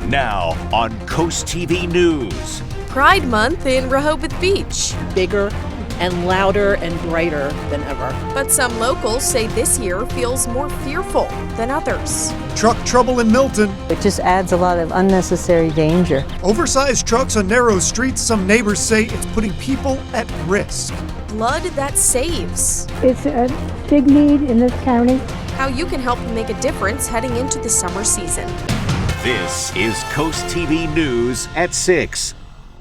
Now on CoastTV News. Pride Month in Rehoboth Beach. Bigger and louder and brighter than ever. But some locals say this year feels more fearful than others. Truck trouble in Milton. It just adds a lot of unnecessary danger. Oversized trucks on narrow streets, some neighbors say it's putting people at risk. Blood that saves. It's a big need in this county. How you can help make a difference heading into the summer season. This is CoastTV News at 6.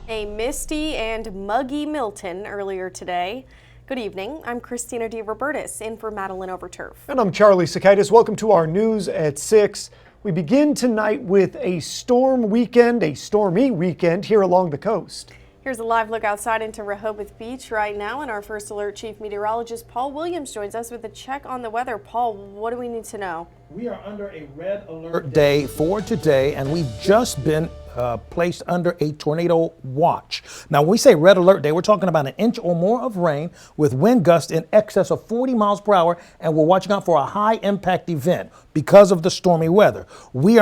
A misty and muggy Milton earlier today. Good evening. I'm Christina DeRobertis in for Madeline Overturf. And I'm Charlie Sakaitis. Welcome to our news at 6. We begin tonight with a stormy weekend here along the coast. Here's a live look outside into Rehoboth Beach right now, and our first alert chief meteorologist Paul Williams joins us with a check on the weather. Paul, what do we need to know? We are under a red alert day for today, and we've just been placed under a tornado watch. Now, when we say red alert day, we're talking about an inch or more of rain with wind gusts in excess of 40 miles per hour, and we're watching out for a high impact event because of the stormy weather. We've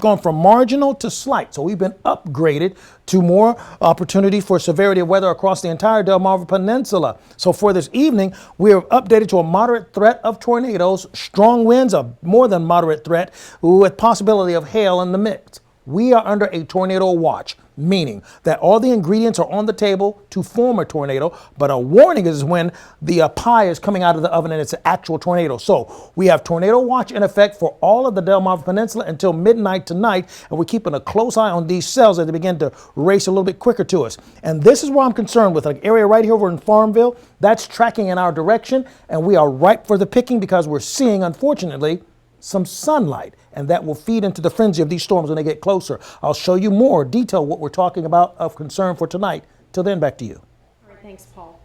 gone from marginal to slight, so we've been upgraded to more opportunity for severity of weather across the entire Delmarva Peninsula. So for this evening, we are updated to a moderate threat of tornadoes, strong winds, a more than moderate threat with possibility of hail in the mix. We are under a tornado watch, meaning that all the ingredients are on the table to form a tornado, but a warning is when the pie is coming out of the oven and it's an actual tornado. So we have tornado watch in effect for all of the Delmarva Peninsula until midnight tonight, and we're keeping a close eye on these cells as they begin to race a little bit quicker to us. And this is where I'm concerned with an area right here over in Farmville that's tracking in our direction, and we are ripe for the picking because we're seeing, unfortunately, some sunlight, and that will feed into the frenzy of these storms when they get closer. I'll show you more detail what we're talking about of concern for tonight. Till then, back to you. All right, thanks, Paul.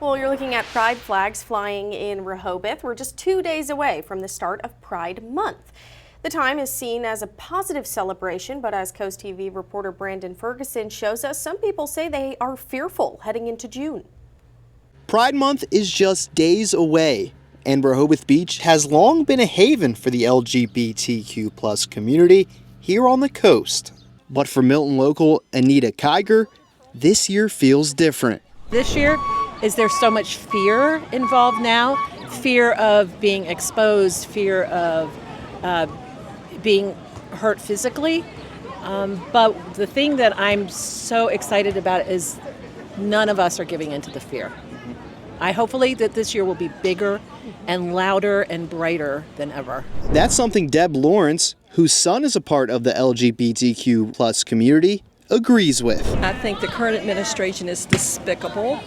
Well, you're looking at pride flags flying in Rehoboth. We're just 2 days away from the start of Pride Month. The time is seen as a positive celebration, but as Coast TV reporter Brandon Ferguson shows us, some people say they are fearful heading into June. Pride Month is just days away, and Rehoboth Beach has long been a haven for the LGBTQ+ community here on the coast. But for Milton local Anita Kiger, this year feels different. This year, is there so much fear involved now? Fear of being exposed, fear of being hurt physically. But the thing that I'm so excited about is none of us are giving into the fear. Hopefully that this year will be bigger and louder and brighter than ever. That's something Deb Lawrence, whose son is a part of the LGBTQ+ community, agrees with. I think the current administration is despicable,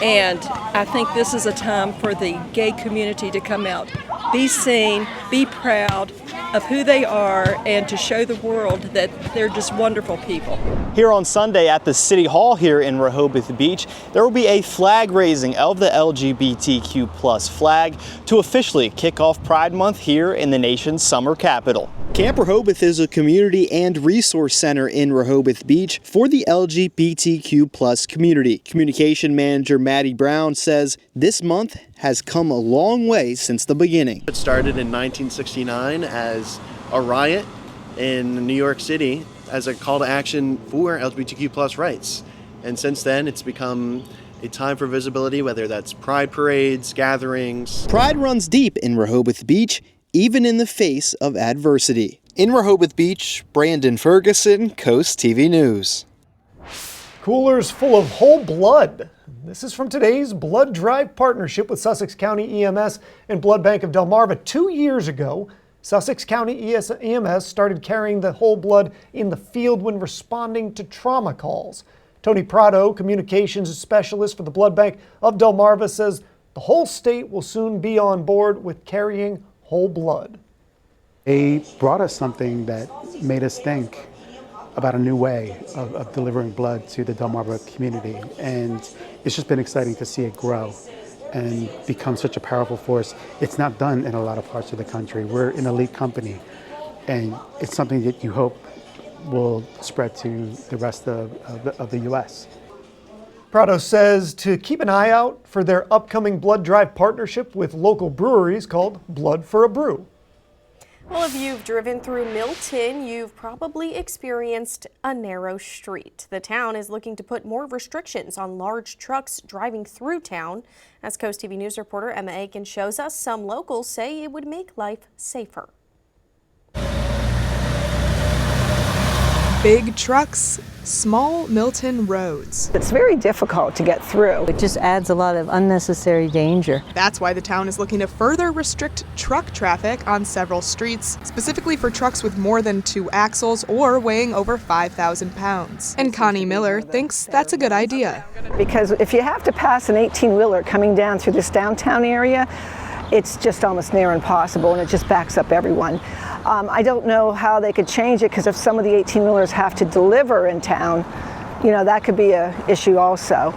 and I think this is a time for the gay community to come out, be seen, be proud of who they are, and to show the world that they're just wonderful people. Here on Sunday at the City Hall here in Rehoboth Beach, there will be a flag raising of the LGBTQ+ flag to officially kick off Pride Month here in the nation's summer capital. Camp Rehoboth is a community and resource center in Rehoboth Beach for the LGBTQ+ community. Communication manager Maddie Brown says this month has come a long way since the beginning. It started in 1969 as a riot in New York City as a call to action for LGBTQ+ rights. And since then, it's become a time for visibility, whether that's pride parades, gatherings. Pride runs deep in Rehoboth Beach, even in the face of adversity. In Rehoboth Beach, Brandon Ferguson, Coast TV News. Coolers full of whole blood. This is from today's blood drive partnership with Sussex County EMS and Blood Bank of Delmarva. 2 years ago, Sussex County EMS started carrying the whole blood in the field when responding to trauma calls. Tony Prado, communications specialist for the Blood Bank of Delmarva, says the whole state will soon be on board with carrying whole blood. They brought us something that made us think about a new way of delivering blood to the Delmarva community. And it's just been exciting to see it grow and become such a powerful force. It's not done in a lot of parts of the country. We're an elite company, and it's something that you hope will spread to the rest of the U.S. Prado says to keep an eye out for their upcoming blood drive partnership with local breweries called Blood for a Brew. Well, if you've driven through Milton, you've probably experienced a narrow street. The town is looking to put more restrictions on large trucks driving through town. As Coast TV News reporter Emma Aiken shows us, some locals say it would make life safer. Big trucks, small Milton roads. It's very difficult to get through. It just adds a lot of unnecessary danger. That's why the town is looking to further restrict truck traffic on several streets, specifically for trucks with more than 2 axles or weighing over 5,000 pounds. And Connie Miller thinks that's a good idea. Because if you have to pass an 18-wheeler coming down through this downtown area, it's just almost near impossible, and it just backs up everyone. I don't know how they could change it, because if some of the 18-wheelers have to deliver in town, you know, that could be an issue also.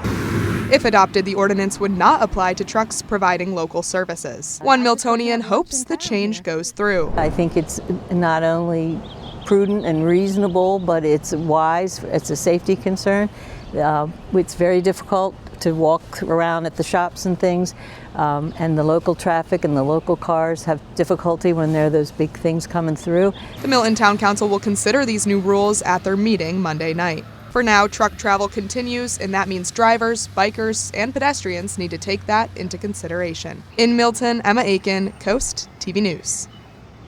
If adopted, the ordinance would not apply to trucks providing local services. One Miltonian hopes the change goes through. I think it's not only prudent and reasonable, but it's wise. It's a safety concern. It's very difficult to walk around at the shops and things, and the local traffic and the local cars have difficulty when there are those big things coming through. The Milton Town Council will consider these new rules at their meeting Monday night. For now, truck travel continues, and that means drivers, bikers, and pedestrians need to take that into consideration. In Milton, Emma Aiken, Coast TV News.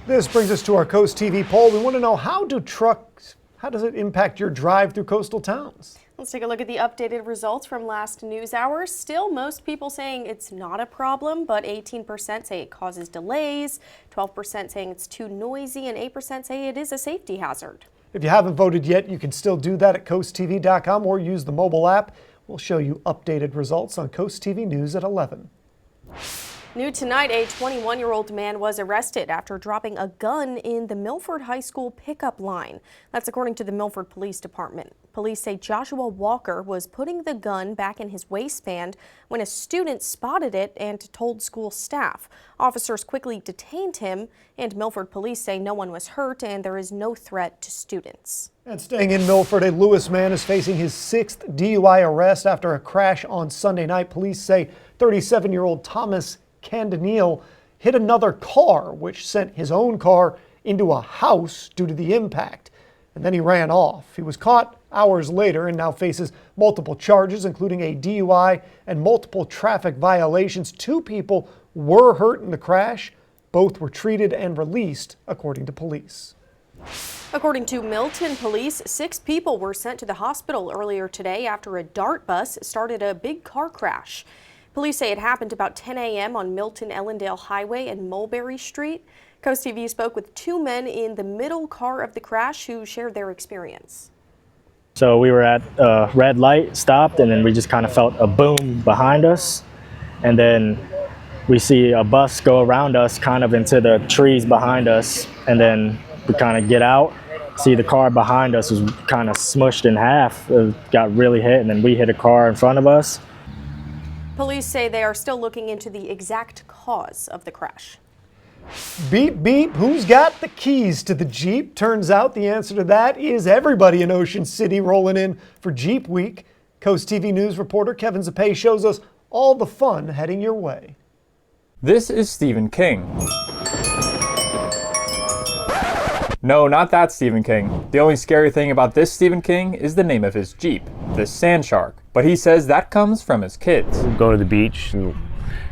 This brings us to our Coast TV poll. We want to know, how does it impact your drive through coastal towns? Let's take a look at the updated results from last news hour. Still, most people saying it's not a problem, but 18% say it causes delays, 12% saying it's too noisy, and 8% say it is a safety hazard. If you haven't voted yet, you can still do that at coasttv.com or use the mobile app. We'll show you updated results on Coast TV News at 11. New tonight, a 21-year-old man was arrested after dropping a gun in the Milford High School pickup line. That's according to the Milford Police Department. Police say Joshua Walker was putting the gun back in his waistband when a student spotted it and told school staff. Officers quickly detained him, and Milford police say no one was hurt and there is no threat to students. And staying in Milford, a Lewis man is facing his 6th DUI arrest after a crash on Sunday night. Police say 37-year-old Thomas Candaniel hit another car, which sent his own car into a house due to the impact. And then he ran off. He was caught hours later and now faces multiple charges, including a DUI and multiple traffic violations. 2 people were hurt in the crash. Both were treated and released, according to police. According to Milton police, 6 people were sent to the hospital earlier today after a DART bus started a big car crash. Police say it happened about 10 a.m. on Milton-Ellendale Highway and Mulberry Street. Coast TV spoke with 2 men in the middle car of the crash who shared their experience. So we were at a red light, stopped, and then we just kind of felt a boom behind us. And then we see a bus go around us, kind of into the trees behind us. And then we kind of get out, see the car behind us was kind of smushed in half. It got really hit, and then we hit a car in front of us. Police say they are still looking into the exact cause of the crash. Beep, beep, who's got the keys to the Jeep? Turns out the answer to that is everybody in Ocean City rolling in for Jeep Week. Coast TV News reporter Kevin Zapay shows us all the fun heading your way. This is Stephen King. No, not that Stephen King. The only scary thing about this Stephen King is the name of his Jeep, the Sand Shark. But he says that comes from his kids. Go to the beach, and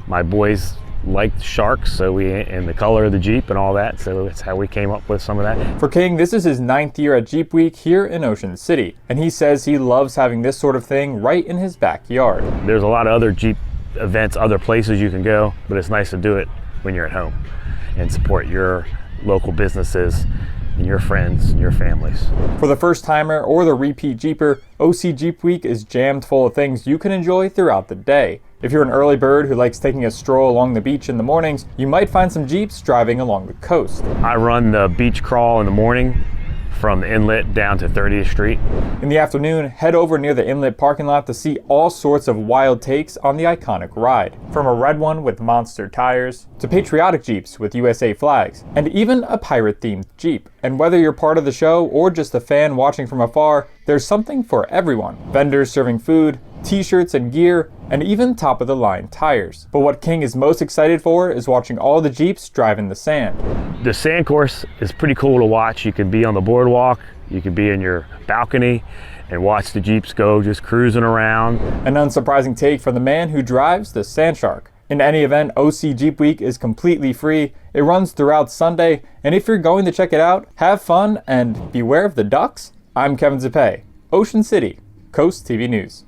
my boys liked sharks, and the color of the Jeep and all that, so that's how we came up with some of that. For King, this is his 9th year at Jeep Week here in Ocean City, and he says he loves having this sort of thing right in his backyard. There's a lot of other Jeep events, other places you can go, but it's nice to do it when you're at home and support your local businesses and your friends and your families. For the first timer or the repeat Jeeper, OC Jeep Week is jammed full of things you can enjoy throughout the day. If you're an early bird who likes taking a stroll along the beach in the mornings, you might find some Jeeps driving along the coast. I run the beach crawl in the morning from the inlet down to 30th Street. In the afternoon, head over near the inlet parking lot to see all sorts of wild takes on the iconic ride. From a red one with monster tires, to patriotic Jeeps with USA flags, and even a pirate-themed Jeep. And whether you're part of the show or just a fan watching from afar, there's something for everyone. Vendors serving food, t-shirts and gear, and even top-of-the-line tires. But what King is most excited for is watching all the Jeeps drive in the sand. The sand course is pretty cool to watch. You can be on the boardwalk, you can be in your balcony and watch the Jeeps go just cruising around. An unsurprising take from the man who drives the Sand Shark. In any event, OC Jeep Week is completely free. It runs throughout Sunday, and if you're going to check it out, have fun and beware of the ducks. I'm Kevin Zappe, Ocean City, Coast TV News.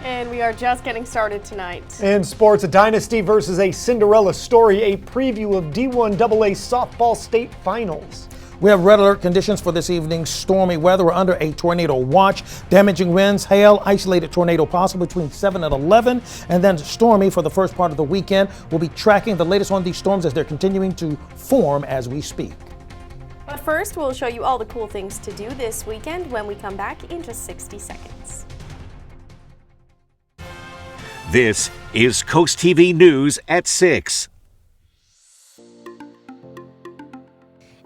And we are just getting started tonight. In sports, a dynasty versus a Cinderella story, a preview of D1AA softball state finals. We have red alert conditions for this evening. Stormy weather. We're under a tornado watch. Damaging winds, hail, isolated tornado possible between 7 and 11. And then stormy for the first part of the weekend. We'll be tracking the latest on these storms as they're continuing to form as we speak. But first, we'll show you all the cool things to do this weekend when we come back in just 60 seconds. This is Coast TV News at 6.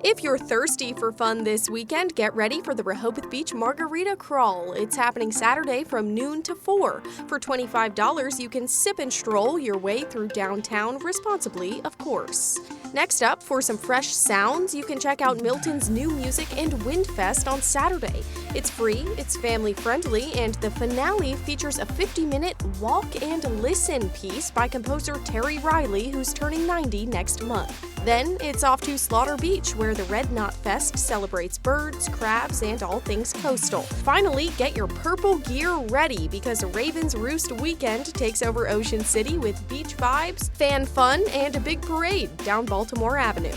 If you're thirsty for fun this weekend, get ready for the Rehoboth Beach Margarita Crawl. It's happening Saturday from noon to 4. For $25, you can sip and stroll your way through downtown responsibly, of course. Next up, for some fresh sounds, you can check out Milton's new music and Wind Fest on Saturday. It's free, it's family-friendly, and the finale features a 50-minute walk and listen piece by composer Terry Riley, who's turning 90 next month. Then it's off to Slaughter Beach, where the Red Knot Fest celebrates birds, crabs, and all things coastal. Finally, get your purple gear ready because Ravens Roost Weekend takes over Ocean City with beach vibes, fan fun, and a big parade down Baltimore Avenue.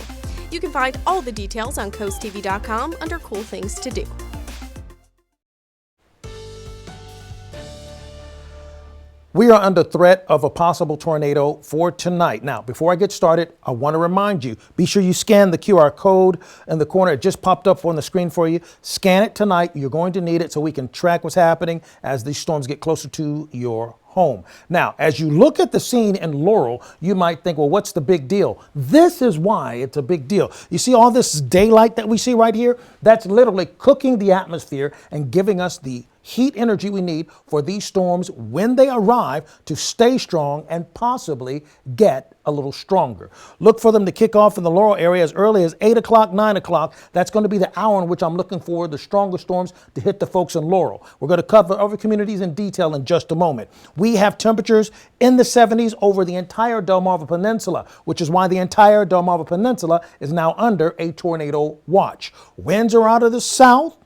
You can find all the details on CoastTV.com under Cool Things to Do. We are under threat of a possible tornado for tonight. Now, before I get started, I want to remind you, be sure you scan the QR code in the corner. It just popped up on the screen for you. Scan it tonight. You're going to need it so we can track what's happening as these storms get closer to your home. Now, as you look at the scene in Laurel, you might think, well, what's the big deal? This is why it's a big deal. You see all this daylight that we see right here? That's literally cooking the atmosphere and giving us the heat energy we need for these storms when they arrive to stay strong and possibly get a little stronger. Look for them to kick off in the Laurel area as early as 8 o'clock, 9 o'clock. That's going to be the hour in which I'm looking for the stronger storms to hit the folks in Laurel. We're going to cover other communities in detail in just a moment. We have temperatures in the 70s over the entire Delmarva Peninsula, which is why the entire Delmarva Peninsula is now under a tornado watch. Winds are out of the south.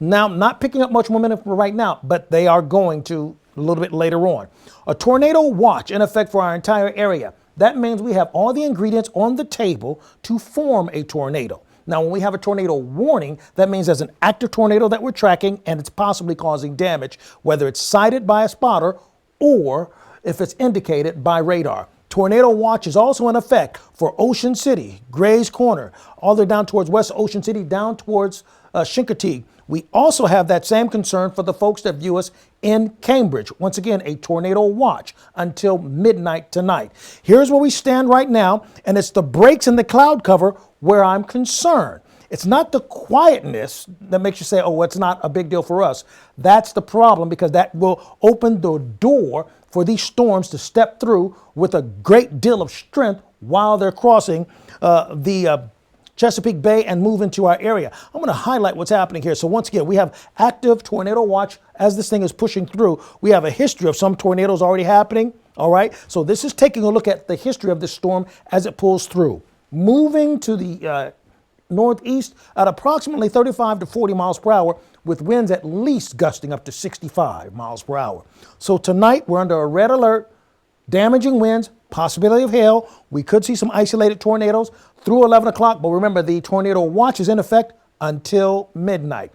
Now, not picking up much momentum right now, but they are going to a little bit later on. A tornado watch in effect for our entire area. That means we have all the ingredients on the table to form a tornado. Now, when we have a tornado warning, that means there's an active tornado that we're tracking and it's possibly causing damage, whether it's sighted by a spotter or if it's indicated by radar. Tornado watch is also in effect for Ocean City, Gray's Corner, all the way down towards West Ocean City, down towards Chincoteague. We also have that same concern for the folks that view us in Cambridge. Once again, a tornado watch until midnight tonight. Here's where we stand right now, and it's the breaks in the cloud cover where I'm concerned. It's not the quietness that makes you say, oh, it's not a big deal for us. That's the problem, because that will open the door for these storms to step through with a great deal of strength while they're crossing the Chesapeake Bay and move into our area. I'm going to highlight what's happening here. So once again, we have active tornado watch as this thing is pushing through. We have a history of some tornadoes already happening. All right. So this is taking a look at the history of this storm as it pulls through. Moving to the northeast at approximately 35 to 40 miles per hour with winds at least gusting up to 65 miles per hour. So tonight we're under a red alert, damaging winds, possibility of hail. We could see some isolated tornadoes through 11 o'clock, but remember the tornado watch is in effect until midnight.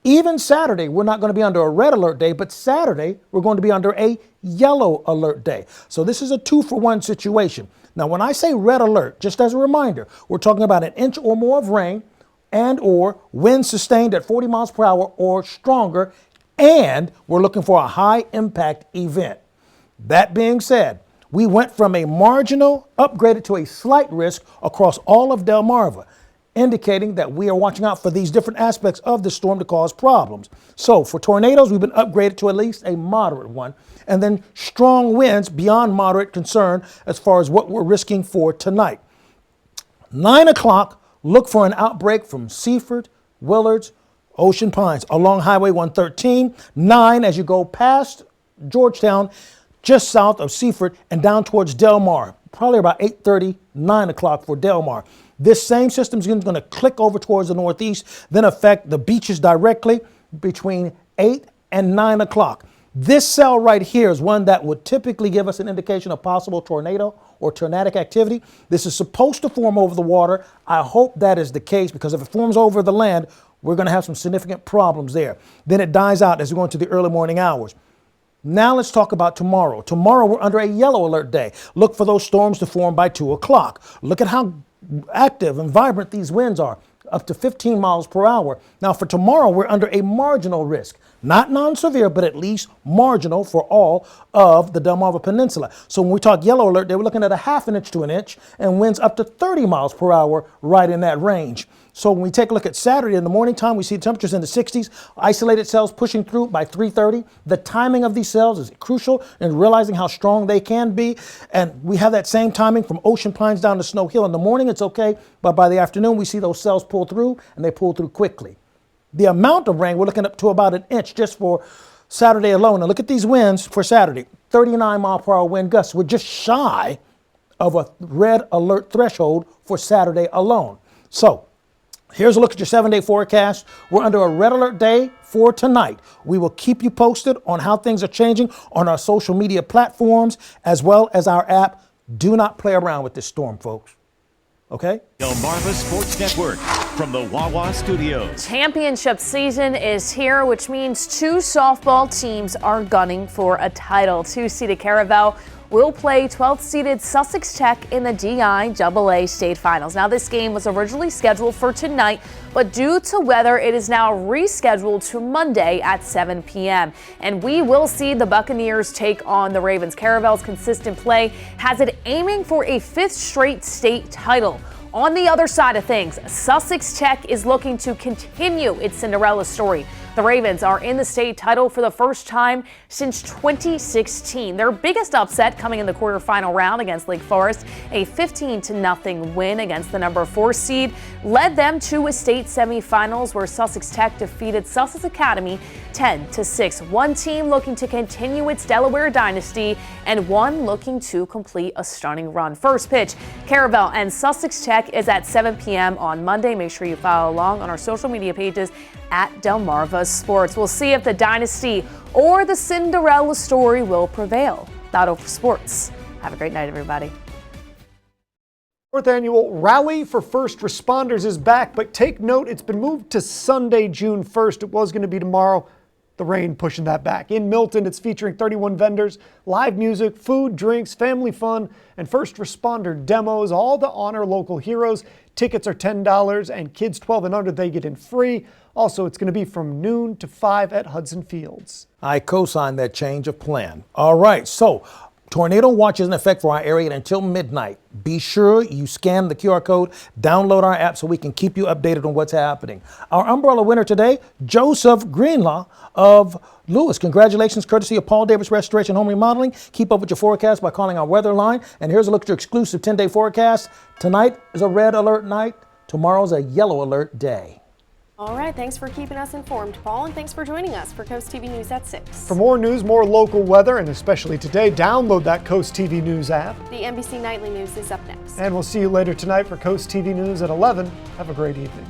Even Saturday, we're not going to be under a red alert day, but Saturday, we're going to be under a yellow alert day. So this is a 2-for-1 situation. Now, when I say red alert, just as a reminder, we're talking about an inch or more of rain and or winds sustained at 40 miles per hour or stronger, and we're looking for a high impact event. That being said, we went from a marginal upgraded to a slight risk across all of Delmarva. indicating that we are watching out for these different aspects of the storm to cause problems. So for tornadoes, we've been upgraded to at least a moderate one, and then strong winds beyond moderate concern as far as what we're risking for tonight. 9 o'clock, look for an outbreak from Seaford, Willards, Ocean Pines along Highway 113. 9 as you go past Georgetown, just south of Seaford and down towards Del Mar. Probably about 8:30, 9 o'clock for Del Mar. This same system is going to click over towards the northeast, then affect the beaches directly between 8 and 9 o'clock. This cell right here is one that would typically give us an indication of possible tornado or tornadic activity. This is supposed to form over the water. I hope that is the case, because if it forms over the land, we're going to have some significant problems there. Then it dies out as we go into the early morning hours. Now let's talk about tomorrow. Tomorrow we're under a yellow alert day. Look for those storms to form by 2 o'clock. Look at how active and vibrant these winds are, up to 15 miles per hour. Now for tomorrow, we're under a marginal risk. Not non-severe, but at least marginal for all of the Delmarva Peninsula. So when we talk yellow alert, they were looking at a ½ inch to an inch and winds up to 30 miles per hour right in that range. So when we take a look at Saturday in the morning time, we see temperatures in the 60s, isolated cells pushing through by 3:30. The timing of these cells is crucial in realizing how strong they can be. And we have that same timing from Ocean Pines down to Snow Hill. In the morning, it's okay, but by the afternoon, we see those cells pull through, and they pull through quickly. The amount of rain, we're looking up to about 1 inch just for Saturday alone. And look at these winds for Saturday. 39 mile per hour wind gusts. We're just shy of a red alert threshold for Saturday alone. So here's a look at your 7-day forecast. We're under a red alert day for tonight. We will keep you posted on how things are changing on our social media platforms as well as our app. Do not play around with this storm, folks. Okay? Delmarva Sports Network from the Wawa Studios. Championship season is here, which means 2 softball teams are gunning for a title. 2-seeded Caravel will play 12th-seeded Sussex Tech in the DIAA state finals. Now, this game was originally scheduled for tonight, but due to weather, it is now rescheduled to Monday at 7 p.m. And we will see the Buccaneers take on the Ravens. Caravel's consistent play has it aiming for a 5th straight state title. On the other side of things, Sussex Tech is looking to continue its Cinderella story. The Ravens are in the state title for the first time since 2016. Their biggest upset coming in the quarterfinal round against Lake Forest, a 15-0 win against the number 4 seed, led them to a state semifinals where Sussex Tech defeated Sussex Academy 10-6. One team looking to continue its Delaware dynasty and one looking to complete a stunning run. First pitch, Caravel and Sussex Tech is at 7 p.m. on Monday. Make sure you follow along on our social media pages at Delmarva Sports. We'll see if the dynasty or the Cinderella story will prevail. That'll for sports. Have a great night, everybody. 4th annual Rally for First Responders is back, but take note, it's been moved to Sunday, June 1st. It was going to be tomorrow. The rain pushing that back. In Milton, it's featuring 31 vendors, live music, food, drinks, family fun, and first responder demos, all to honor local heroes. Tickets are $10, and kids 12 and under, they get in free. Also, it's going to be from noon to 5 at Hudson Fields. I co-signed that change of plan. All right, so tornado watch is in effect for our area until midnight. Be sure you scan the QR code, download our app so we can keep you updated on what's happening. Our umbrella winner today, Joseph Greenlaw of Lewis. Congratulations, courtesy of Paul Davis Restoration Home Remodeling. Keep up with your forecast by calling our weather line. And here's a look at your exclusive 10-day forecast. Tonight is a red alert night. Tomorrow's a yellow alert day. All right, thanks for keeping us informed, Paul, and thanks for joining us for Coast TV News at 6. For more news, more local weather, and especially today, download that Coast TV News app. The NBC Nightly News is up next. And we'll see you later tonight for Coast TV News at 11. Have a great evening.